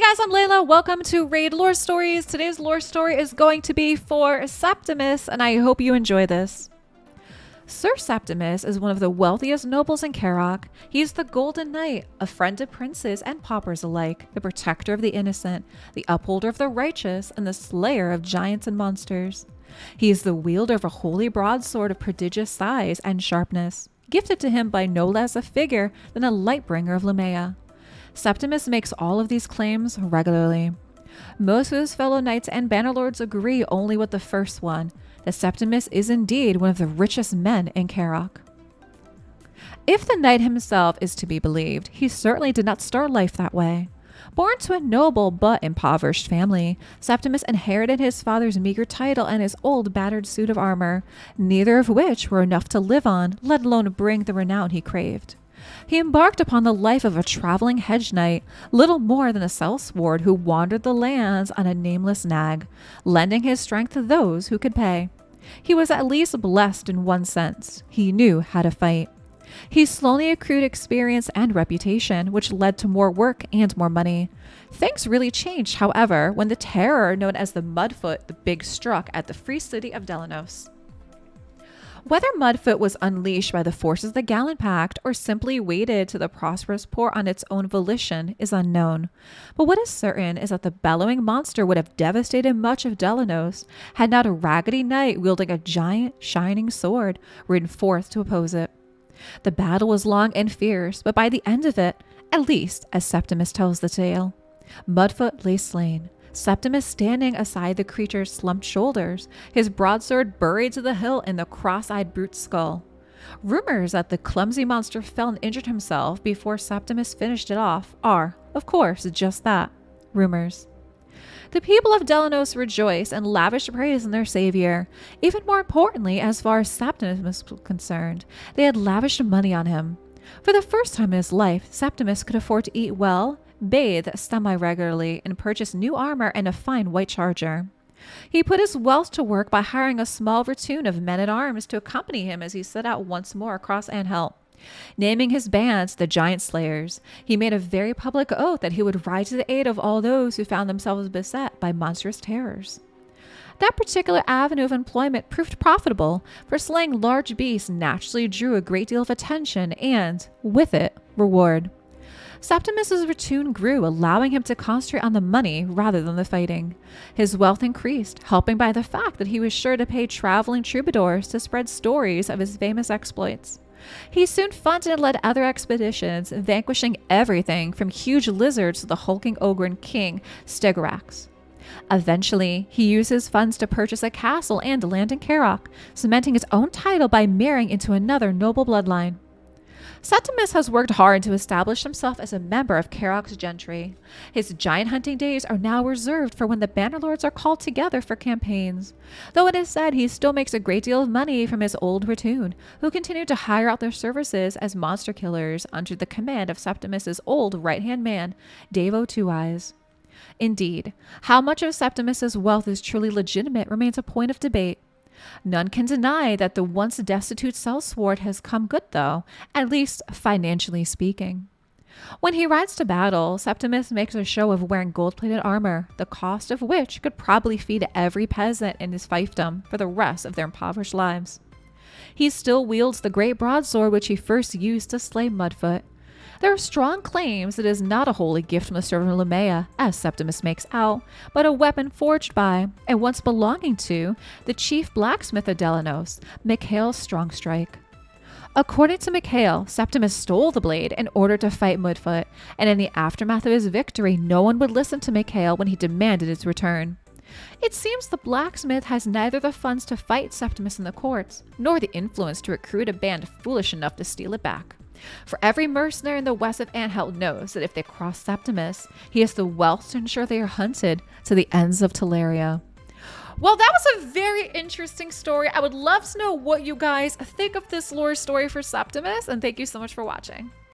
guys, I'm Layla. Welcome to Raid Lore Stories. Today's lore story is going to be for Septimus, and I hope you enjoy this. Sir Septimus is one of the wealthiest nobles in Karok. He's the Golden Knight, a friend to princes and paupers alike, the protector of the innocent, the upholder of the righteous, and the slayer of giants and monsters. He is the wielder of a holy broadsword of prodigious size and sharpness, gifted to him by no less a figure than a Lightbringer of Lumea. Septimus makes all of these claims regularly. Most of his fellow knights and bannerlords agree only with the first one, that Septimus is indeed one of the richest men in Karok. If the knight himself is to be believed, he certainly did not start life that way. Born to a noble but impoverished family, Septimus inherited his father's meager title and his old battered suit of armor, neither of which were enough to live on, let alone bring the renown he craved. He embarked upon the life of a traveling hedge knight, little more than a sellsword who wandered the lands on a nameless nag, lending his strength to those who could pay. He was at least blessed in one sense. He knew how to fight. He slowly accrued experience and reputation, which led to more work and more money. Things really changed, however, when the terror known as the Mudfoot the Big struck at the free city of Delanos. Whether Mudfoot was unleashed by the forces of the Gallant Pact or simply waited to the prosperous poor on its own volition is unknown. But what is certain is that the bellowing monster would have devastated much of Delanos had not a raggedy knight wielding a giant, shining sword ridden forth to oppose it. The battle was long and fierce, but by the end of it, at least as Septimus tells the tale, Mudfoot lay slain, Septimus standing aside the creature's slumped shoulders, his broadsword buried to the hilt in the cross-eyed brute's skull. Rumors that the clumsy monster fell and injured himself before Septimus finished it off are, of course, just that, rumors. The people of Delanos rejoiced and lavished praise on their savior. Even more importantly, as far as Septimus was concerned, they had lavished money on him. For the first time in his life, Septimus could afford to eat well, bathe semi-regularly, and purchase new armor and a fine white charger. He put his wealth to work by hiring a small platoon of men-at-arms to accompany him as he set out once more across Anhelt. Naming his bands the Giant Slayers, he made a very public oath that he would ride to the aid of all those who found themselves beset by monstrous terrors. That particular avenue of employment proved profitable, for slaying large beasts naturally drew a great deal of attention and, with it, reward. Septimus's platoon grew, allowing him to concentrate on the money rather than the fighting. His wealth increased, helping by the fact that he was sure to pay traveling troubadours to spread stories of his famous exploits. He soon funded and led other expeditions, vanquishing everything from huge lizards to the hulking ogre king Stegorax. Eventually, he used his funds to purchase a castle and land in Karok, cementing his own title by marrying into another noble bloodline. Septimus has worked hard to establish himself as a member of Karok's gentry. His giant hunting days are now reserved for when the bannerlords are called together for campaigns. Though it is said he still makes a great deal of money from his old platoon, who continue to hire out their services as monster killers under the command of Septimus's old right-hand man, Davo Two Eyes. Indeed, how much of Septimus's wealth is truly legitimate remains a point of debate. None can deny that the once destitute sellsword has come good though, at least financially speaking. When he rides to battle, Septimus makes a show of wearing gold-plated armor, the cost of which could probably feed every peasant in his fiefdom for the rest of their impoverished lives. He still wields the great broadsword which he first used to slay Mudfoot. There are strong claims it is not a holy gift from the servant of Lumea, as Septimus makes out, but a weapon forged by, and once belonging to, the chief blacksmith of Delanos, Mikhail Strongstrike. According to Mikhail, Septimus stole the blade in order to fight Mudfoot, and in the aftermath of his victory, no one would listen to Mikhail when he demanded its return. It seems the blacksmith has neither the funds to fight Septimus in the courts, nor the influence to recruit a band foolish enough to steal it back. For every mercenary in the west of Anhelt knows that if they cross Septimus, he has the wealth to ensure they are hunted to the ends of Teleria. Well, that was a very interesting story. I would love to know what you guys think of this lore story for Septimus, and thank you so much for watching.